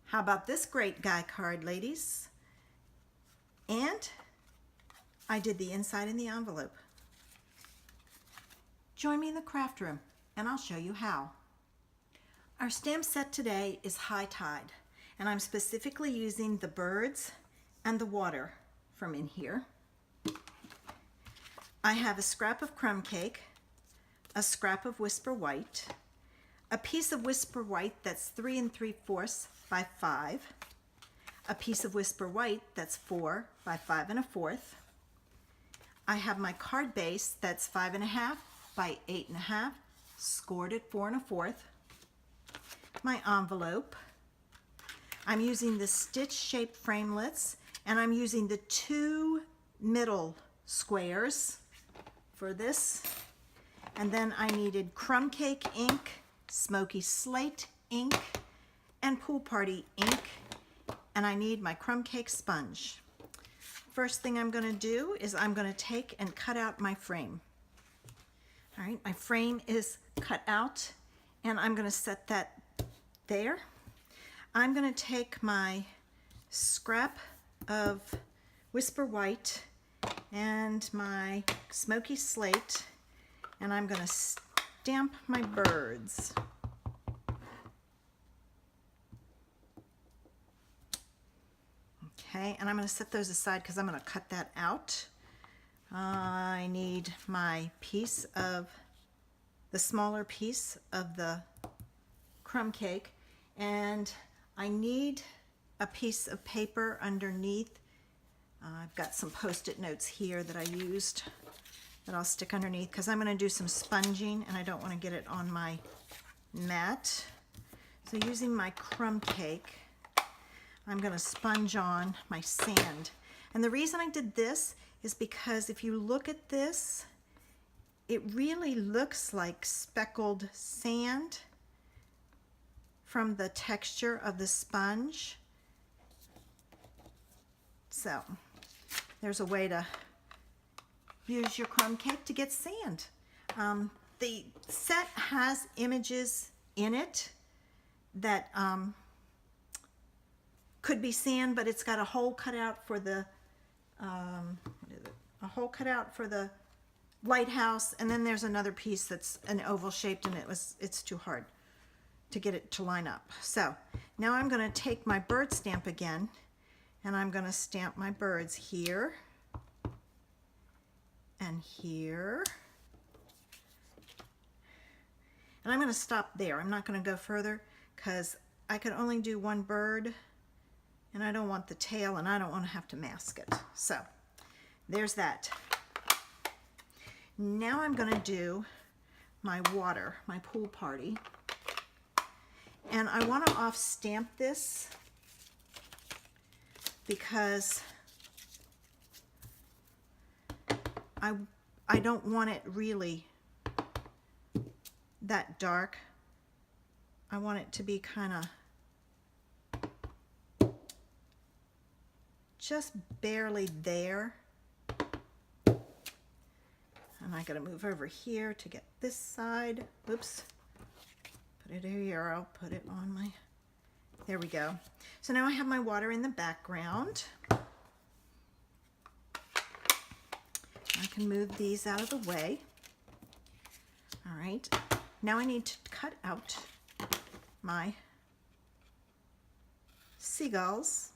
How about this great guy card, ladies? And I did the inside in the envelope. Join me in the craft room and I'll show you how. Our stamp set today is High Tide, and I'm specifically using the birds and the water from in here. I have a scrap of Crumb Cake, a scrap of Whisper White, a piece of Whisper White that's 3 3/4 by 5, a piece of Whisper White that's 4 by 5 1/4. I have my card base that's 5 1/2 by 8 1/2, scored at 4 1/4. My envelope. I'm using the stitch shaped framelits, and I'm using the 2 middle squares for this. And then I needed Crumb Cake ink, Smoky Slate ink, and Pool Party ink, and I need my Crumb Cake sponge. First thing I'm going to do is I'm going to take and cut out my frame. All right, my frame is cut out, and I'm going to set that there. I'm going to take my scrap of Whisper White and my Smoky Slate, and I'm going to stamp my birds. Okay, and I'm going to set those aside because I'm going to cut that out. I need my piece of, the smaller piece of the Crumb Cake, and I need a piece of paper underneath. I've got some post-it notes here that I used that I'll stick underneath because I'm going to do some sponging and I don't want to get it on my mat. So using my Crumb Cake, I'm going to sponge on my sand. And the reason I did this is because if you look at this, it really looks like speckled sand from the texture of the sponge. So there's a way to use your Crumb Cake to get sand. The set has images in it that could be sand, but it's got a hole cut out for the lighthouse, and then there's another piece that's an oval shaped, and it's too hard to get it to line up. So now I'm going to take my bird stamp again, and I'm going to stamp my birds here and here, and I'm going to stop there. I'm not going to go further because I could only do one bird, and I don't want the tail, and I don't want to have to mask it. So there's that. Now I'm going to do my water, my Pool Party. And I want to off stamp this because I don't want it really that dark. I want it to be kind of just barely there. And I gotta move over here to get this side. Oops. Put it here, I'll put it on my, there we go. So now I have my water in the background. I can move these out of the way. All right, now I need to cut out my seagulls.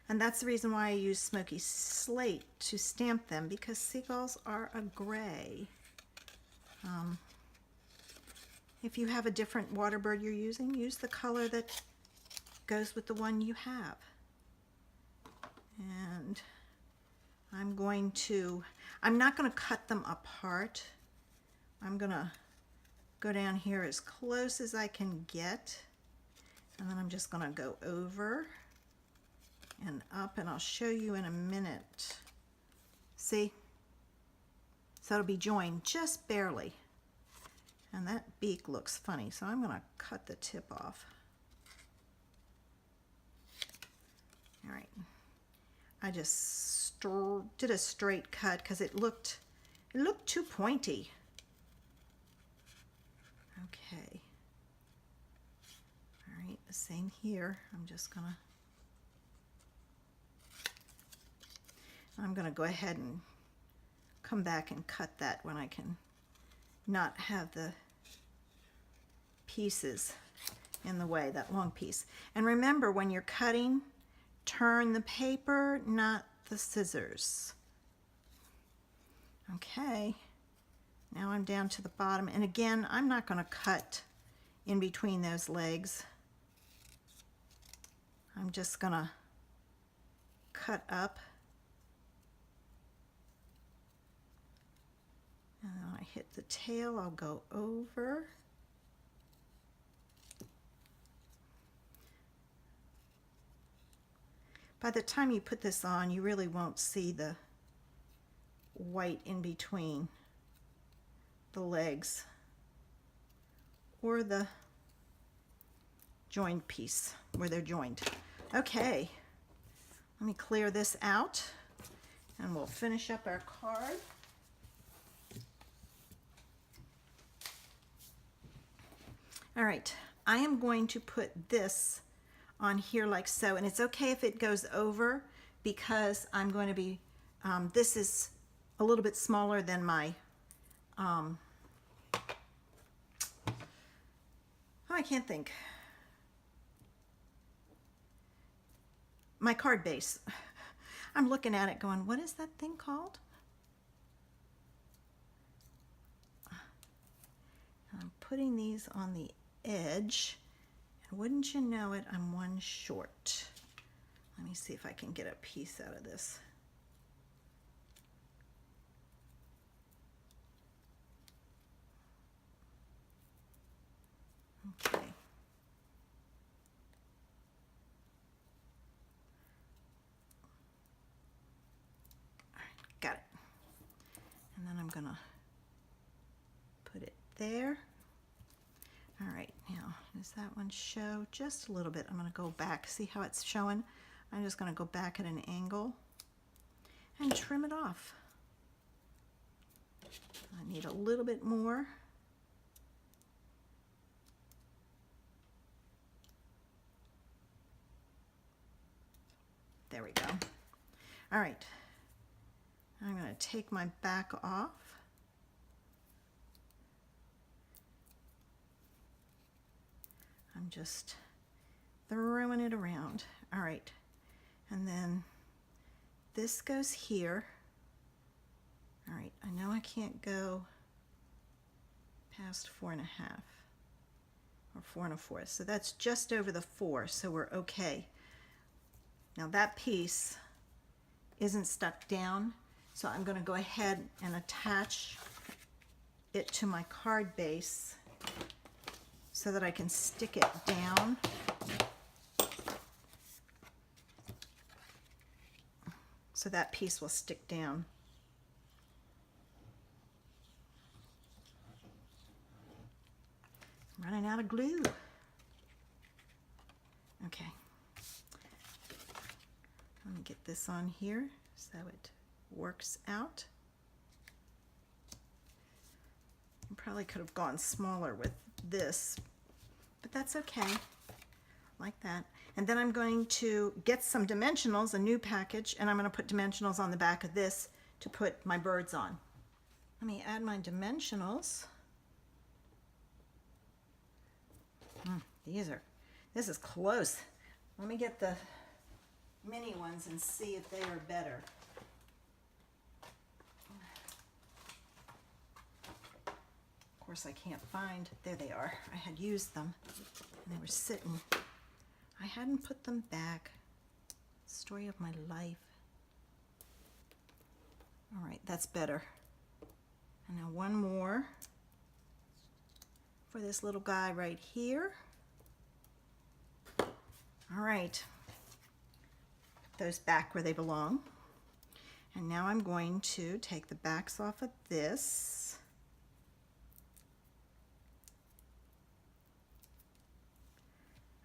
And that's the reason why I use Smoky Slate to stamp them, because seagulls are a gray. If you have a different water bird you're using, use the color that goes with the one you have. And I'm not going to cut them apart. I'm going to go down here as close as I can get, and then I'm just going to go over and up, and I'll show you in a minute. See? So it'll be joined just barely. And that beak looks funny, so I'm going to cut the tip off. All right. I just did a straight cut because it looked too pointy. Okay. All right, the same here. I'm gonna go ahead and come back and cut that when I can not have the pieces in the way, that long piece. And remember, when you're cutting, turn the paper, not the scissors. Okay, now I'm down to the bottom, and again, I'm not going to cut in between those legs. I'm just going to cut up, and then I hit the tail, I'll go over. By the time you put this on, you really won't see the white in between the legs or the joined piece where they're joined. Okay, let me clear this out and we'll finish up our card. All right, I am going to put this on here like so, and it's okay if it goes over because I'm going to be, this is a little bit smaller than my, oh, I can't think. My card base. I'm looking at it going, what is that thing called? I'm putting these on the edge. Wouldn't you know it, I'm one short. Let me see if I can get a piece out of this. Okay. All right, got it. And then I'm gonna put it there. All right, now, does that one show? Just a little bit. I'm going to go back. See how it's showing? I'm just going to go back at an angle and trim it off. I need a little bit more. There we go. All right. I'm going to take my back off. I'm just throwing it around. All right, and then this goes here. All right, I know I can't go past 4 1/2 or 4 1/4, so that's just over the 4, so we're okay. Now that piece isn't stuck down, so I'm going to go ahead and attach it to my card base so that I can stick it down. So that piece will stick down. I'm running out of glue. Okay. Let me get this on here so it works out. I probably could have gone smaller with this, but that's okay, like that. And then I'm going to get some dimensionals, a new package, and I'm going to put dimensionals on the back of this to put my birds on. Let me add my dimensionals. This is close. Let me get the mini ones and see if they are better. Of course, I can't find, there they are. I had used them and they were sitting. I hadn't put them back. Story of my life. All right, that's better. And now one more for this little guy right here. All right, those back where they belong. And now I'm going to take the backs off of this.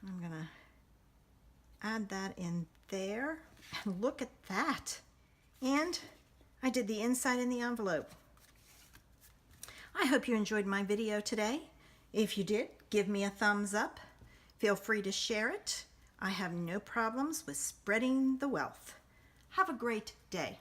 I'm gonna add that in there, and look at that. And I did the inside in the envelope. I hope you enjoyed my video today. If you did, give me a thumbs up. Feel free to share it. I have no problems with spreading the wealth. Have a great day.